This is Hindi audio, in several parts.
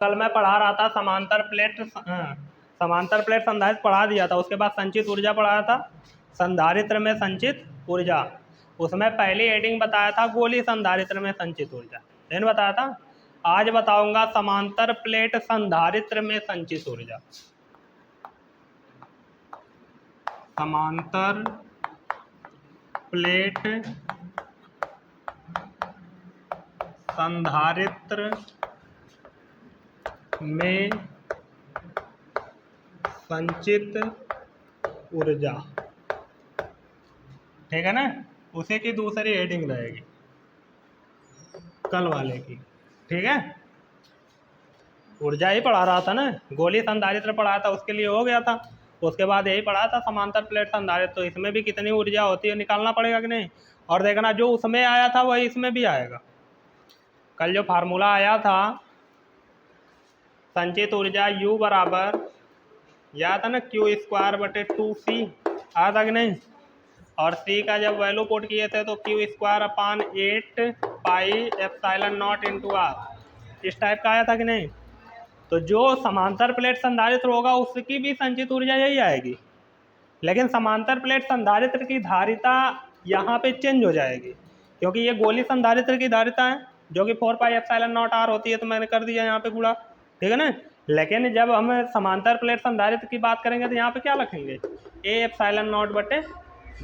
कल मैं पढ़ा रहा था समांतर प्लेट संधारित्र पढ़ा दिया था। उसके बाद संचित ऊर्जा पढ़ाया था, संधारित्र में संचित ऊर्जा। उसमें पहली हेडिंग बताया था गोलीय संधारित्र में संचित ऊर्जा, नहीं बताया था। आज बताऊंगा समांतर प्लेट संधारित्र में संचित ऊर्जा। समांतर प्लेट संधारित्र में संचित ऊर्जा, ठीक है ना। उसी की दूसरी हेडिंग रहेगी कल वाले की, ठीक है। ऊर्जा ही पढ़ा रहा था ना, गोलीय संधारित्र पढ़ा था, उसके लिए हो गया था। उसके बाद यही पढ़ा था समांतर प्लेट संधारित्र। तो इसमें भी कितनी ऊर्जा होती है निकालना पड़ेगा कि नहीं। और देखना जो उसमें आया था वही इसमें भी आएगा। कल जो फार्मूला आया था संचित ऊर्जा U बराबर, याद था ना, Q²/2C आया था कि नहीं। और C का जब वैल्यू पुट किए थे तो Q²/8 pi epsilon not into R, इस टाइप का आया था कि नहीं। तो जो समांतर प्लेट संधारित्र होगा उसकी भी संचित ऊर्जा यही आएगी, लेकिन समांतर प्लेट संधारित्र की धारिता यहाँ पे चेंज हो जाएगी, क्योंकि ये गोलीय संधारित्र की धारिता है जो कि 4 पाई एप्सिलॉन नॉट R होती है। तो मैंने कर दिया यहाँ पे गुणा, ठीक है ना। लेकिन जब हम समांतर प्लेट संधारित्र की बात करेंगे तो यहाँ पे क्या लिखेंगे, A एप्सिलॉन नॉट बटे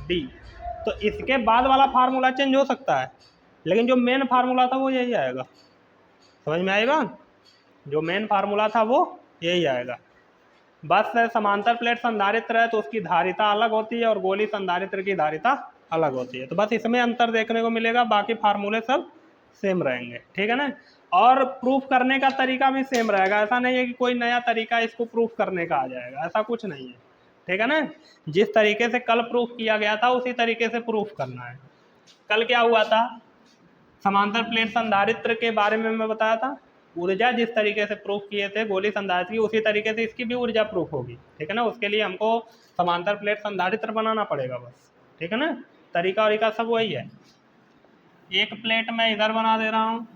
D। तो इसके बाद वाला फार्मूला चेंज हो सकता है, लेकिन जो मेन फार्मूला था वो यही आएगा। समझ में आई बात। जो मेन फार्मूला था वो यही आएगा। बस समांतर प्लेट संधारित्र है तो उसकी धारिता अलग होती है और गोलीय संधारित्र की धारिता अलग होती है। तो बस इसमें अंतर देखने को मिलेगा, बाकी फार्मूले सब सेम रहेंगे, ठीक है ना। और प्रूफ करने का तरीका भी सेम रहेगा। ऐसा नहीं है कि कोई नया तरीका इसको प्रूफ करने का आ जाएगा, ऐसा कुछ नहीं है, ठीक है ना। जिस तरीके से कल प्रूफ किया गया था उसी तरीके से प्रूफ करना है। कल क्या हुआ था, समांतर प्लेट संधारित्र के बारे में मैं बताया था, ऊर्जा जिस तरीके से प्रूफ किए थे गोलीय संधारित्र की, उसी तरीके से इसकी भी ऊर्जा प्रूफ होगी, ठीक है ना। उसके लिए हमको समांतर प्लेट संधारित्र बनाना पड़ेगा बस, ठीक है ना। तरीका वरीका सब वही है। एक प्लेट मैं इधर बना दे रहा हूँ,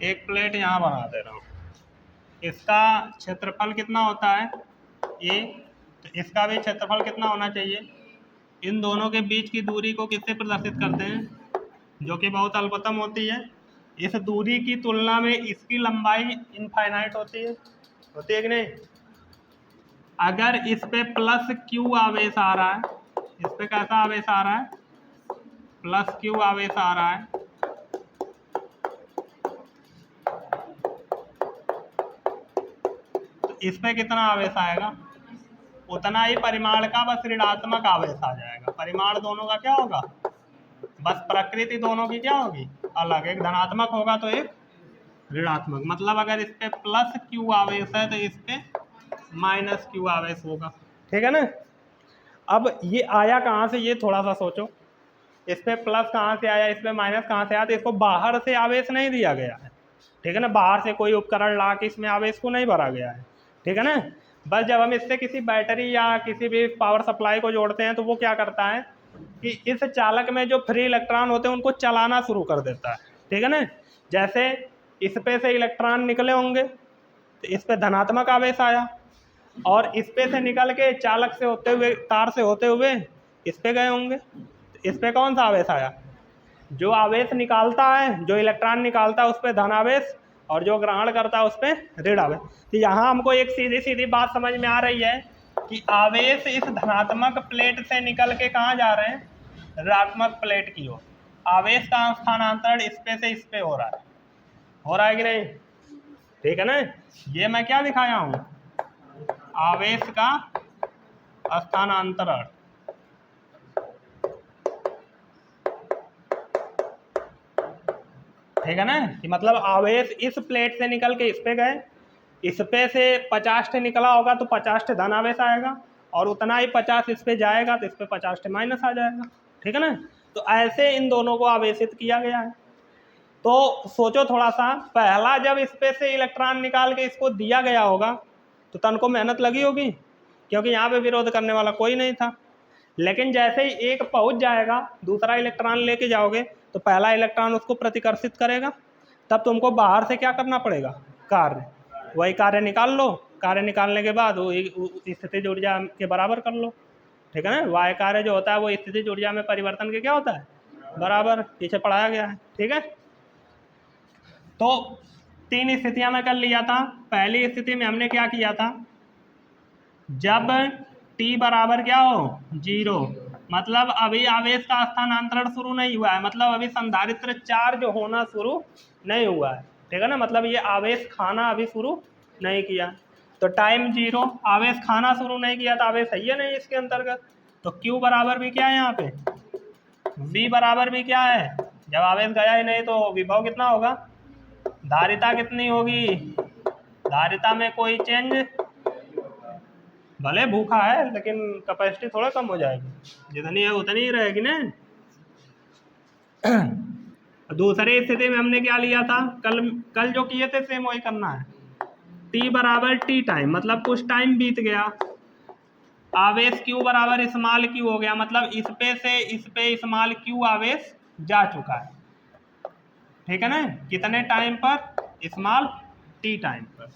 एक प्लेट यहाँ बना दे रहा हूँ। इसका क्षेत्रफल कितना होता है A, तो इसका भी क्षेत्रफल कितना होना चाहिए। इन दोनों के बीच की दूरी को किससे प्रदर्शित करते हैं, जो कि बहुत अल्पतम होती है। इस दूरी की तुलना में इसकी लंबाई इनफाइनाइट होती है कि नहीं। अगर इस पे प्लस Q आवेश आ रहा है, इस पे कैसा आवेश आ रहा है, प्लस Q आवेश आ रहा है, तो इस पे कितना आवेश आएगा, उतना ही परिमाण का बस ऋणात्मक आवेश आ जाएगा। परिमाण दोनों का क्या होगा, बस प्रकृति दोनों की क्या होगी, अलग। एक धनात्मक होगा तो एक ऋणात्मक। मतलब अगर इस पे प्लस Q आवेश है तो इस पे माइनस Q आवेश होगा, ठीक है ना। अब ये आया कहाँ से, ये थोड़ा सा सोचो। इस पे प्लस कहाँ से आया, इस पे माइनस कहाँ से आया। तो इसको बाहर से आवेश नहीं दिया गया है, ठीक है ना। बाहर से कोई उपकरण ला के इसमें आवेश को नहीं भरा गया है, ठीक है ना। बस जब हम इससे किसी बैटरी या किसी भी पावर सप्लाई को जोड़ते हैं तो वो क्या करता है कि इस चालक में जो फ्री इलेक्ट्रॉन होते हैं उनको चलाना शुरू कर देता है, ठीक है ना। जैसे इस पे से इलेक्ट्रॉन निकले होंगे तो इस पे धनात्मक आवेश आया, और इस पे से निकल के चालक से होते हुए, तार से होते हुए इस पे गए होंगे, तो इस पे कौन सा आवेश आया, जो आवेश निकालता है, जो इलेक्ट्रॉन निकालता है उस पर धन आवेश, और जो ग्रहण करता है उस पर ऋण आवेश। तो यहाँ हमको एक सीधी सीधी बात समझ में आ रही है कि आवेश इस धनात्मक प्लेट से निकल के कहाँ जा रहे हैं, ऋणात्मक प्लेट की ओर। आवेश का स्थानांतरण इस पे से इस पे हो रहा है कि नहीं, ठीक है ना। ये मैं क्या दिखाया हूँ, आवेश का स्थानांतरण, ठीक है ना। कि मतलब आवेश इस प्लेट से निकल के इस पे गए, इस पे से 50 टे निकला होगा तो 50 टे धन आवेश आएगा, और उतना ही 50 इस पे जाएगा तो इस पे 50 टे माइनस आ जाएगा, ठीक है ना। तो ऐसे इन दोनों को आवेशित किया गया है। तो सोचो थोड़ा सा, पहला जब इस पे से इलेक्ट्रॉन निकाल के इसको दिया गया होगा तो तन को मेहनत लगी होगी, क्योंकि यहाँ पे विरोध करने वाला कोई नहीं था। लेकिन जैसे ही एक पहुंच जाएगा, दूसरा इलेक्ट्रॉन लेके जाओगे तो पहला इलेक्ट्रॉन उसको प्रतिकर्षित करेगा, तब तुमको बाहर से क्या करना पड़ेगा, कार्य, वही कार्य निकाल लो। कार्य निकालने के बाद वो स्थितिज ऊर्जा के बराबर कर लो, ठीक है ना। वाय कार्य जो होता है वो स्थितिज ऊर्जा में परिवर्तन के क्या होता है, बराबर, पीछे पढ़ाया गया है, ठीक है। तो 3 स्थितियां में कर लिया था। पहली स्थिति में हमने क्या किया था, जब t बराबर क्या हो 0, मतलब अभी आवेश का स्थानांतरण शुरू नहीं हुआ है, मतलब अभी संधारित्र चार्ज होना शुरू नहीं हुआ है, ठीक है ना। मतलब ये आवेश खाना अभी शुरू नहीं किया, तो टाइम 0, आवेश खाना शुरू नहीं किया तो आवेश है ही नहीं इसके अंतर्गत। तो Q बराबर भी क्या है यहाँ पे, V बराबर भी क्या है, जब आवेश गया ही नहीं तो विभव कितना होगा, धारिता कितनी होगी, धारिता में कोई चेंज, भले भूखा है लेकिन कैपेसिटी थोड़ा कम हो जाएगी, जितनी है उतनी ही रहेगी ना। दूसरी स्थिति में हमने क्या लिया था, कल जो किए थे सेम वही करना है। t बराबर t टाइम, मतलब कुछ टाइम बीत गया, आवेश q बराबर स्मॉल q हो गया, मतलब इस पे से इस पे स्मॉल q आवेश जा चुका है, ठीक है ना। कितने टाइम पर, स्मॉल t टाइम पर,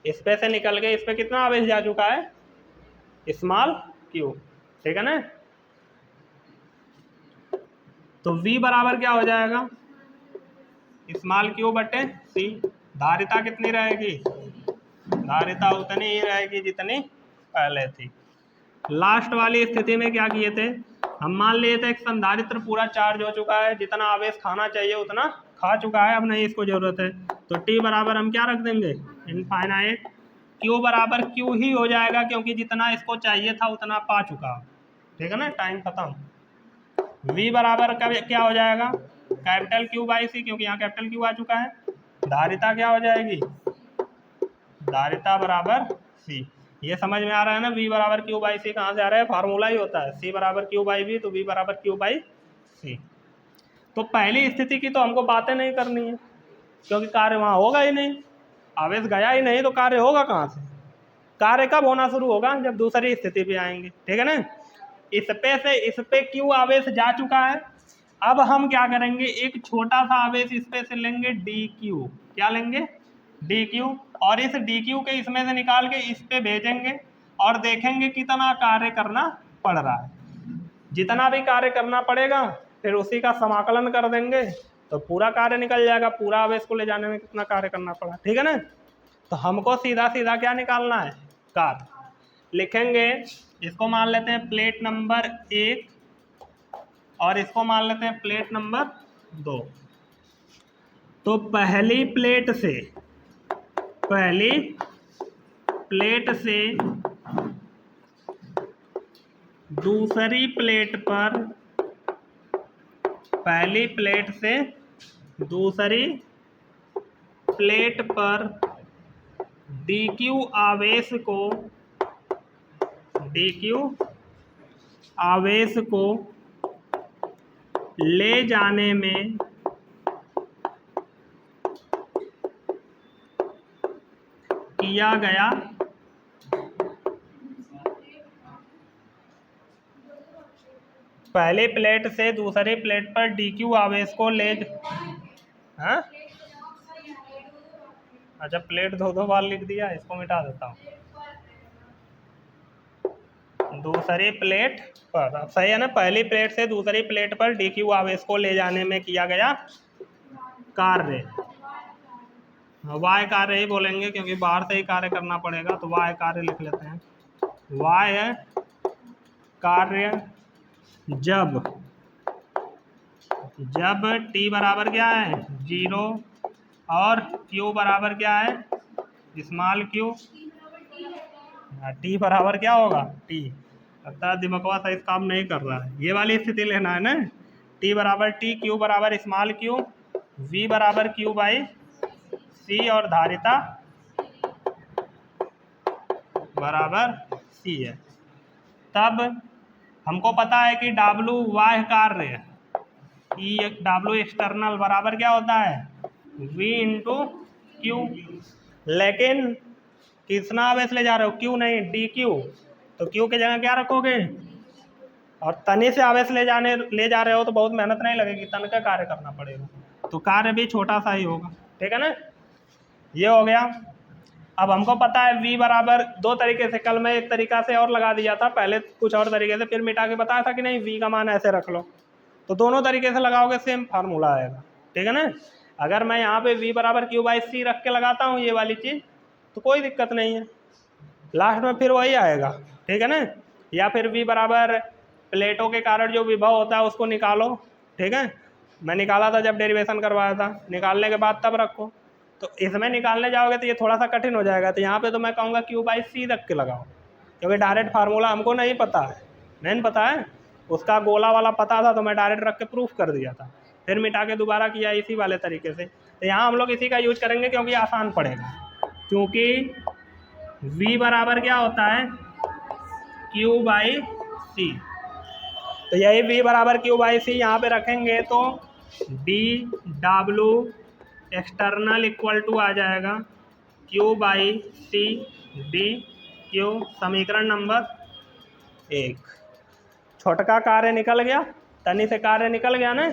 इस पे से निकल के इस पे कितना आवेश जा चुका है, स्मॉल q, ठीक है ना। तो v बराबर क्या हो जाएगा, स्मॉल q बटे c। धारिता कितनी रहेगी, धारिता उतनी ही रहेगी जितनी पहले थी। लास्ट वाली स्थिति में क्या किए थे, हम मान लिए थे एक संधारित्र पूरा चार्ज हो चुका है, जितना आवेश खाना चाहिए उतना खा चुका है, अब नहीं इसको जरूरत है, तो t बराबर हम क्या रख देंगे, इनफाइनाइट। q बराबर q ही हो जाएगा, क्योंकि जितना इसको चाहिए था उतना पा चुका, ठीक है ना, टाइम खत्म। v बराबर का क्या हो जाएगा, कैपिटल Q बाई सी, क्योंकि यहाँ कैपिटल Q आ चुका है। धारिता क्या हो जाएगी, धारिता बराबर c। ये समझ में आ रहा है ना, v बराबर Q बाई सी कहाँ से आ रहा है, फार्मूला ही होता है, c बराबर Q बाई v, तो v बराबर Q बाई सी। तो पहली स्थिति की तो हमको बातें नहीं करनी है, क्योंकि कार्य वहाँ होगा ही नहीं, आवेश गया ही नहीं, तो कार्य होगा कहाँ से। कार्य कब होना शुरू होगा, जब दूसरी स्थिति पे आएंगे, ठीक है ना। इस पे से इस पे Q आवेश जा चुका है, अब हम क्या करेंगे, एक छोटा सा आवेश इस पे से लेंगे dq, क्या लेंगे, dq, और इस dq के इसमें से निकाल के इस पे भेजेंगे और देखेंगे कितना कार्य करना पड़ रहा है। जितना भी कार्य करना पड़ेगा फिर उसी का समाकलन कर देंगे तो पूरा कार्य निकल जाएगा, पूरा आवेश को ले जाने में कितना कार्य करना पड़ा, ठीक है ना। तो हमको सीधा सीधा क्या निकालना है, कार्य। लिखेंगे, इसको मान लेते हैं प्लेट नंबर 1 और इसको मान लेते हैं प्लेट नंबर 2। तो पहली प्लेट से दूसरी प्लेट पर, पहली प्लेट से दूसरी प्लेट पर dq आवेश को ले जाने में किया गया पहले प्लेट से दूसरे प्लेट पर dq आवेश को ले, हाँ अच्छा प्लेट दो बार लिख दिया, इसको मिटा देता हूँ। दूसरी प्लेट पर, अब सही है ना, पहली प्लेट से दूसरी प्लेट पर dq आवेश को ले जाने में किया गया कार्य, वाय कार्य ही बोलेंगे क्योंकि बाहर से ही कार्य करना पड़ेगा, तो वाय कार्य लिख लेते हैं। वाय कार्य जब t बराबर क्या है 0 और q बराबर क्या है स्मॉल q, t बराबर क्या होगा t, लगता है दिमागवा सही काम नहीं कर रहा है, ये वाली स्थिति लेना है ना। t बराबर t, q बराबर स्मॉल q, v बराबर q बाई c और धारिता बराबर c है। तब हमको पता है कि W वाह्य कार्य है, ई डब्ल्यू एक्सटर्नल बराबर क्या होता है V इंटू क्यू। लेकिन कितना आवेश ले जा रहे हो, क्यू नहीं डी क्यू, तो क्यू की जगह क्या रखोगे, और तनी से आवेश ले जा रहे हो तो बहुत मेहनत नहीं लगेगी, तन का कार्य करना पड़ेगा, तो कार्य भी छोटा सा ही होगा। ठीक है ना, ये हो गया। अब हमको पता है V बराबर दो तरीके से, कल मैं एक तरीका से और लगा दिया था, पहले कुछ और तरीके से, फिर मिटा के बताया था कि नहीं V का मान ऐसे रख लो, तो दोनों तरीके से लगाओगे सेम फार्मूला आएगा। ठीक है ना, अगर मैं यहाँ पे V बराबर क्यू बाई सी रख के लगाता हूँ ये वाली चीज़ तो कोई दिक्कत नहीं है, लास्ट में फिर वही आएगा। ठीक है ना, या फिर V बराबर प्लेटों के कारण जो विभव होता है उसको निकालो। ठीक है, मैं निकाला था जब डेरिवेशन करवाया था, निकालने के बाद तब रखो, तो इसमें निकालने जाओगे तो ये थोड़ा सा कठिन हो जाएगा, तो यहाँ पे तो मैं कहूँगा क्यू बाई सी रख के लगाओ, क्योंकि डायरेक्ट फार्मूला हमको नहीं पता है, नहीं पता है, उसका गोला वाला पता था तो मैं डायरेक्ट रख के प्रूफ कर दिया था, फिर मिटा के दोबारा किया इसी वाले तरीके से। तो यहाँ हम लोग इसी का यूज करेंगे क्योंकि आसान पड़ेगा, क्योंकि V बराबर क्या होता है क्यू बाई सी, तो यही V बराबर क्यू बाई सी यहाँ पे रखेंगे तो D W external equal to आ जाएगा Q by C D Q, समीकरण नंबर 1। छोटका कार्य निकल गया, तनी से कार्य निकल गया ना।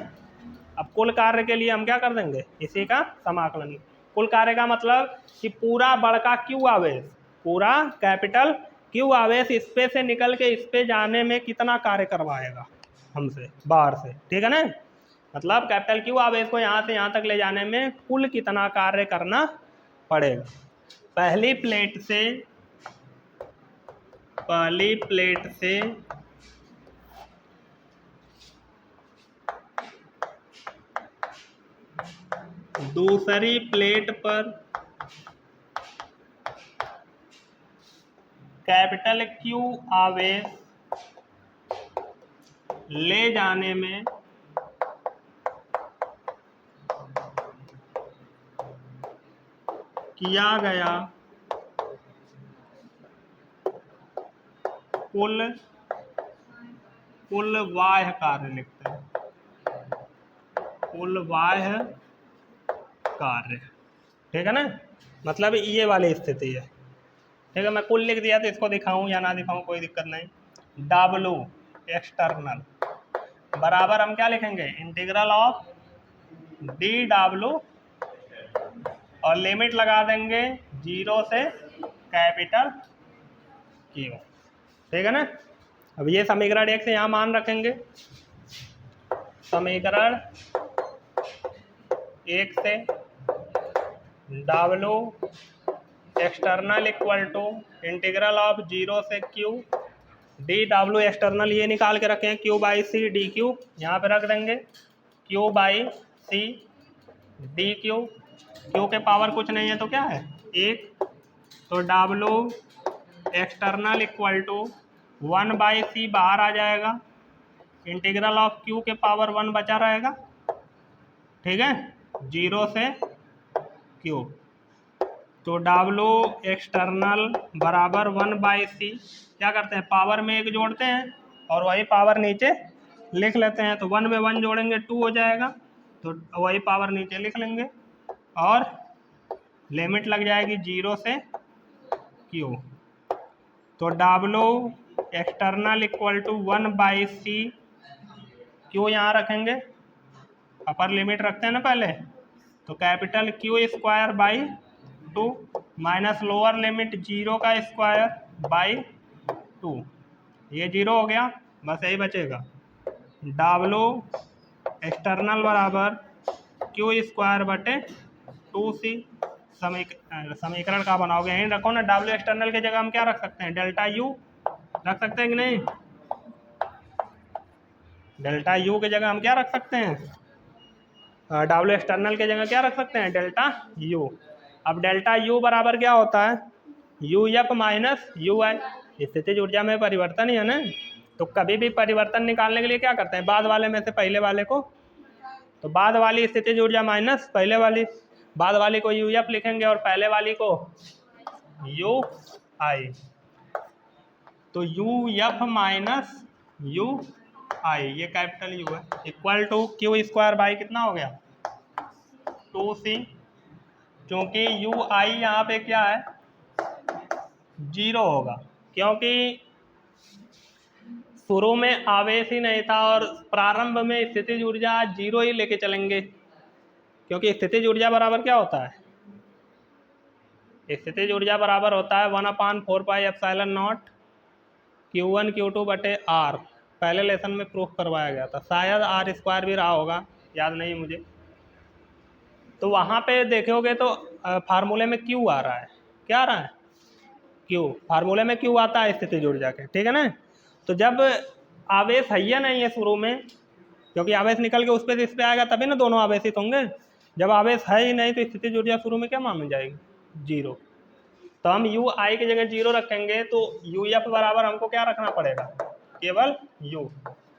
अब कुल कार्य के लिए हम क्या कर देंगे, इसी का समाकलन। कुल कार्य का मतलब कि पूरा बड़का क्यू आवेश, पूरा कैपिटल क्यू आवेश इस पे से निकल के इस पे जाने में कितना कार्य करवाएगा हमसे बाहर से। ठीक है ना, मतलब कैपिटल क्यू आवेश को यहाँ से यहाँ तक ले जाने में कुल कितना कार्य करना पड़ेगा। पहली प्लेट से दूसरी प्लेट पर कैपिटल क्यू आवेश ले जाने में किया गया कुल बाह्य कार्य लिखते हैं, कुल बाह्य कार्य। ठीक है ना, मतलब ये वाली स्थिति है। ठीक है, मैं कुल लिख दिया तो इसको दिखाऊं या ना दिखाऊं कोई दिक्कत नहीं। डब्लू एक्सटर्नल बराबर हम क्या लिखेंगे, इंटीग्रल ऑफ डी डब्लू, और लिमिट लगा देंगे 0 से कैपिटल क्यू। ठीक है ना, अब ये समीकरण 1 से यहाँ मान रखेंगे, समीकरण 1 से W external equal to integral of 0 से क्यू डी डब्लू एक्सटर्नल, ये निकाल के रखें Q by C D Q, यहाँ पे रख देंगे Q by C D Q, Q के पावर कुछ नहीं है तो क्या है 1, तो W external equal to 1 by C बाहर आ जाएगा, इंटीग्रल ऑफ क्यू के पावर 1 बचा रहेगा। ठीक है, 0 से क्यू, तो डब्लू एक्सटर्नल बराबर 1 बाई सी, क्या करते हैं पावर में 1 जोड़ते हैं और वही पावर नीचे लिख लेते हैं, तो 1 में 1 जोड़ेंगे 2 हो जाएगा, तो वही पावर नीचे लिख लेंगे, और लिमिट लग जाएगी 0 से क्यू, तो W external equal to 1 by C, Q यहाँ रखेंगे, अपर लिमिट रखते हैं ना पहले, तो capital Q square by 2 minus lower limit 0 का स्क्वायर बाई 2, ये 0 हो गया, बस यही बचेगा। डब्लू एक्सटर्नल बराबर क्यू स्क्वायर बटे 2c, समीकरण का बनाओगे यहीं रखो ना। डब्लू एक्सटर्नल की जगह हम क्या रख सकते हैं, डेल्टा यू रख सकते हैं कि नहीं, डेल्टा यू की जगह हम क्या रख सकते हैं, डब्लू एक्सटर्नल की जगह क्या रख सकते हैं, डेल्टा यू। अब डेल्टा यू बराबर क्या होता है, यू एफ माइनस यू आई, स्थितिज ऊर्जा में परिवर्तन ही है ना, तो कभी भी परिवर्तन निकालने के लिए क्या करते हैं, बाद वाले में से पहले वाले को, तो बाद वाली स्थितिज ऊर्जा माइनस पहले वाली, बाद वाली को यू एफ लिखेंगे और पहले वाली को यू आई, तो U F minus U I, ये कैपिटल यू है, equal to Q square by कितना हो गया 2c, क्योंकि यू आई यहाँ पे क्या है 0 होगा, क्योंकि शुरू में आवेश ही नहीं था और प्रारंभ में स्थितिज ऊर्जा 0 ही लेके चलेंगे, क्योंकि स्थितिज ऊर्जा बराबर क्या होता है, स्थितिज ऊर्जा बराबर होता है 1/4πε0 Q1 Q2 बटे R। पहले लेसन में प्रूफ करवाया गया था, शायद R² भी रहा होगा, याद नहीं मुझे। तो वहाँ पे देखोगे तो फार्मूले में Q आ रहा है, क्या आ रहा है Q, फार्मूले में Q आता है स्थितिज ऊर्जा के, ठीक है ना। तो जब आवेश है या नहीं है शुरू में, क्योंकि आवेश निकल के उस पर इस पे आएगा तभी ना दोनों आवेशित होंगे। जब आवेश है ही नहीं तो स्थितिज ऊर्जा शुरू में क्या मानी जाएगी 0। तो हम यू आई की जगह 0 रखेंगे, तो यू एफ बराबर हमको क्या रखना पड़ेगा, केवल यू।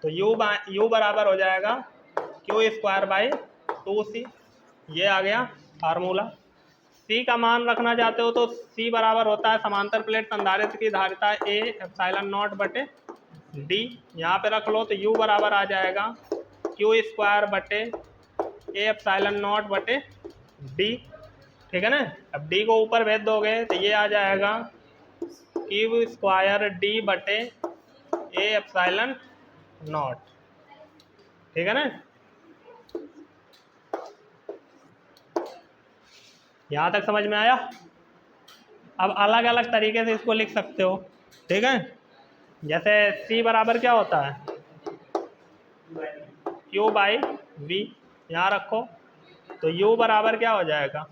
तो यू बराबर हो जाएगा Q² बाई 2c, ये आ गया फार्मूला। C का मान रखना चाहते हो तो C बराबर होता है समांतर प्लेट संधारित्र की धारिता A ε0 बटे D, यहाँ पे रख लो। तो U बराबर आ जाएगा Q² बटे A ε0 बटे D, ठीक है ना। अब D को ऊपर भेज दोगे तो ये आ जाएगा Q² D बटे A ε0, ठीक है ना। यहाँ तक समझ में आया। अब अलग अलग तरीके से इसको लिख सकते हो, ठीक है। जैसे C बराबर क्या होता है Q बाई V, यहाँ रखो। तो U बराबर क्या हो जाएगा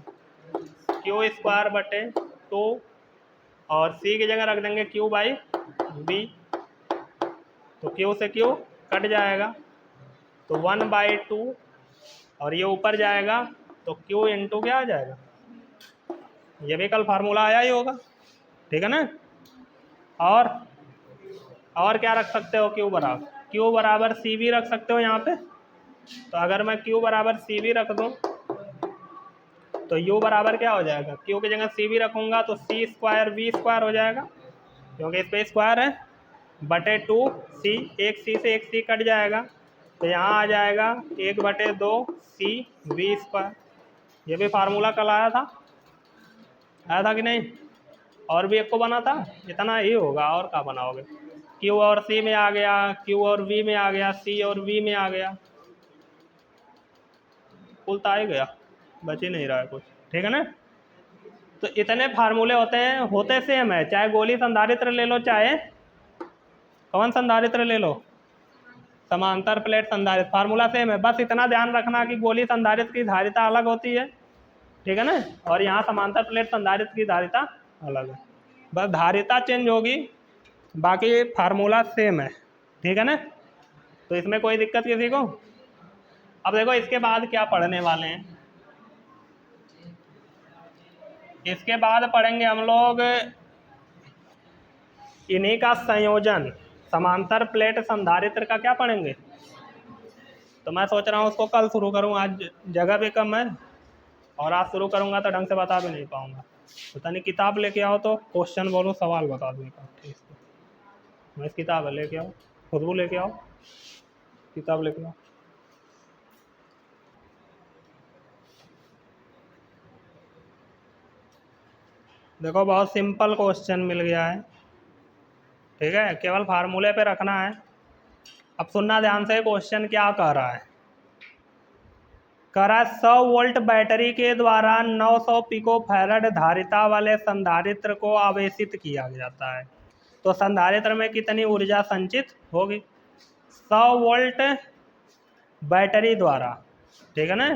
Q² बटे 2, और C की जगह रख देंगे Q बाई V। तो Q से Q कट जाएगा, तो 1/2, और ये ऊपर जाएगा तो Q इंटू क्या आ जाएगा, ये भी कल फार्मूला आया ही होगा, ठीक है ना। और क्या रख सकते हो, Q बराबर CV रख सकते हो यहाँ पे। तो अगर मैं Q बराबर CV रख दूँ तो U बराबर क्या हो जाएगा, Q की जगह CV रखूँगा तो C² V² हो जाएगा, क्योंकि इस पे स्क्वायर है, बटे 2C, एक C से एक C कट जाएगा, तो यहाँ आ जाएगा 1/2C V²। ये भी फार्मूला कल आया था कि नहीं, और भी एक को बना था, इतना ही होगा, और क्या बनाओगे। Q और C में आ गया, Q और V में आ गया, C और V में आ गया, कुल तो आ ही गया, बच ही नहीं रहा है कुछ, ठीक है ना। तो इतने फार्मूले होते सेम है, चाहे गोली संधारित्र ले लो, चाहे कौन संधारित्र ले लो, समांतर प्लेट संधारित्र, फार्मूला सेम है। बस इतना ध्यान रखना कि गोली संधारित्र की धारिता अलग होती है, ठीक है ना, और यहाँ समांतर प्लेट संधारित्र की धारिता अलग है, बस धारिता चेंज होगी, बाकी फार्मूला सेम है, ठीक है ना। तो इसमें कोई दिक्कत किसी को। अब देखो इसके बाद क्या पढ़ने वाले हैं, इसके बाद पढ़ेंगे हम लोग इन्हीं का संयोजन, समांतर प्लेट संधारित्र का क्या पढ़ेंगे। तो मैं सोच रहा हूँ उसको कल शुरू करूँ, आज जगह भी कम है, और आज शुरू करूँगा तो ढंग से बता भी नहीं पाऊँगा। पता नहीं, किताब लेके आओ तो क्वेश्चन बोलो, सवाल बता दूँ ठीक है। मैं किताब लेके आओ, खुशबू लेके आओ, किताब लेके आओ। देखो बहुत सिंपल क्वेश्चन मिल गया है, ठीक है, केवल फार्मूले पे रखना है। अब सुनना ध्यान से, क्वेश्चन क्या कह रहा है, 100 वोल्ट बैटरी के द्वारा 900 पिकोफैरड धारिता वाले संधारित्र को आवेशित किया जाता है, तो संधारित्र में कितनी ऊर्जा संचित होगी। 100 वोल्ट बैटरी द्वारा, ठीक है ना,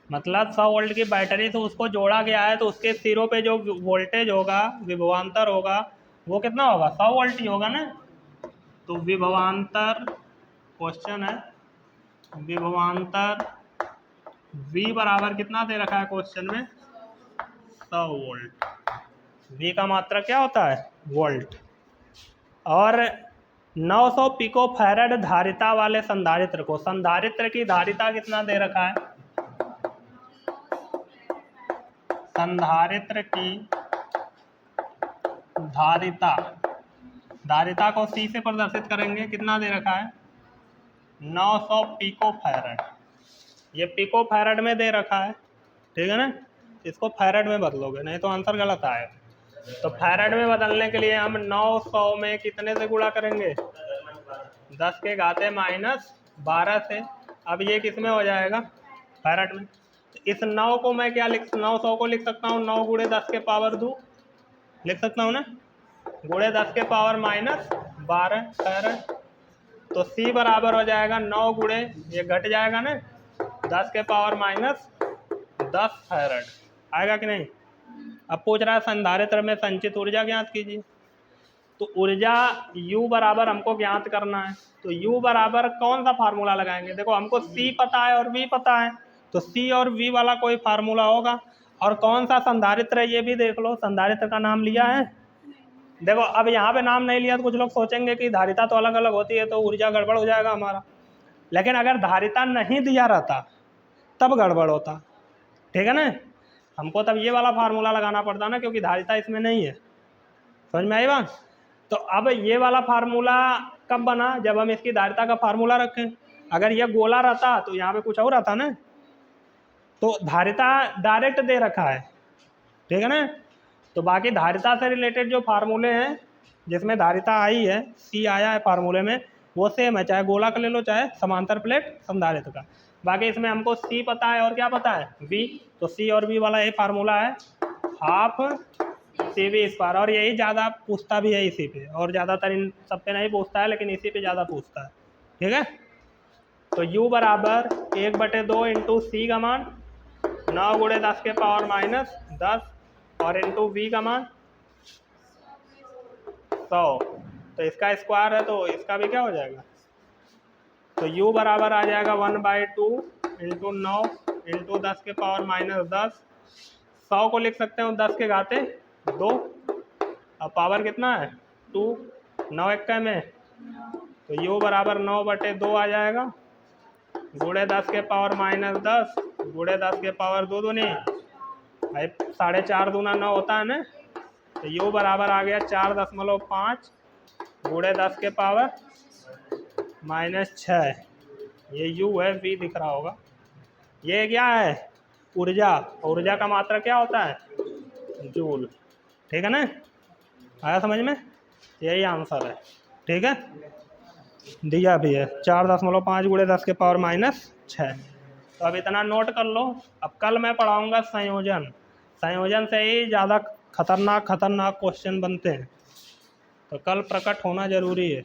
मतलब 100 वोल्ट की बैटरी से उसको जोड़ा गया है, तो उसके सिरों पे जो वोल्टेज होगा, विभवांतर होगा, वो कितना होगा 100 वोल्ट ही होगा ना। तो विभवांतर, क्वेश्चन है विभवांतर V बराबर कितना दे रखा है क्वेश्चन में 100 वोल्ट, V का मात्रा क्या होता है वोल्ट, और 900 पिकोफैरड धारिता वाले संधारित्र को, संधारित्र की धारिता कितना दे रखा है, संधारित्र की धारिता को C से प्रदर्शित करेंगे, कितना दे रखा है 900 पिको फैरड। ये पिको फैरड में दे रखा है, ठीक है ना, इसको फैरड में बदलोगे नहीं तो आंसर गलत आएगा। तो फैरड में बदलने के लिए हम 900 में कितने से गुणा करेंगे, 10 के घाते -12 से। अब ये किस में हो जाएगा, फैरड में। इस 9 को मैं क्या 900 को लिख सकता हूँ 9 गुणे 10 के पावर 2 लिख सकता हूँ ना, गुणे 10 के पावर -12 फैरड। तो C बराबर हो जाएगा 9 गुणे, ये घट जाएगा ना, 10 के पावर -10 फैरड आएगा कि नहीं। अब पूछ रहा है संधारित्र में संचित ऊर्जा ज्ञात कीजिए। तो ऊर्जा U बराबर हमको ज्ञात करना है, तो U बराबर कौन सा फार्मूला लगाएंगे। देखो हमको C पता है और V पता है, तो C और V वाला कोई फार्मूला होगा। और कौन सा संधारित्र है ये भी देख लो, संधारित्र का नाम लिया है। देखो अब यहाँ पे नाम नहीं लिया तो कुछ लोग सोचेंगे कि धारिता तो अलग अलग होती है तो ऊर्जा गड़बड़ हो जाएगा हमारा, लेकिन अगर धारिता नहीं दिया रहता तब गड़बड़ होता, ठीक है ना। हमको तब ये वाला फार्मूला लगाना पड़ता ना, क्योंकि धारिता इसमें नहीं है। समझ में आई बात। तो अब ये वाला फार्मूला कब बना, जब हम इसकी धारिता का फार्मूला रखें। अगर ये गोला रहता तो यहाँ पे कुछ और आता ना। तो धारिता डायरेक्ट दे रखा है, ठीक है ना। तो बाकी धारिता से रिलेटेड जो फार्मूले हैं जिसमें धारिता आई है, C आया है फार्मूले में, वो सेम है, चाहे गोला का ले लो चाहे समांतर प्लेट संधारित्र का। बाकी इसमें हमको C पता है और क्या पता है, V। तो C और V वाला ये फार्मूला है, हाफ CV²। और यही ज़्यादा पूछता भी है इसी पे, और ज़्यादातर इन सब पे नहीं पूछता है, लेकिन इसी पे ज़्यादा पूछता है, ठीक है। तो U बराबर 1/2 इंटू C का मान 9 गुणे 10 के पावर -10 और इंटू V का मान 100। तो इसका स्क्वायर है तो इसका भी क्या हो जाएगा। तो U बराबर आ जाएगा 1/2 इंटू 9 इंटू 10 के पावर -10। 100 को लिख सकते हो 10 के घाते 2। अब पावर कितना है 2, 9 1 में, तो U बराबर 9/2 आ जाएगा, गुणे 10 के पावर -10 गुणे 10 के पावर 2 दूनी भाई 4.5 दूना 9 होता है ना। तो U बराबर आ गया 4.5 गुणे 10 के पावर -6। ये U है, V दिख रहा होगा। ये क्या है ऊर्जा, ऊर्जा का मात्रा क्या होता है जूल, ठीक है ना। आया समझ में, यही आंसर है, ठीक है। दिया भी है 4.5 गुणे 10 के पावर -6। तो अब इतना नोट कर लो। अब कल मैं पढ़ाऊंगा संयोजन, संयोजन से ही ज़्यादा खतरनाक क्वेश्चन बनते हैं, तो कल प्रकट होना जरूरी है।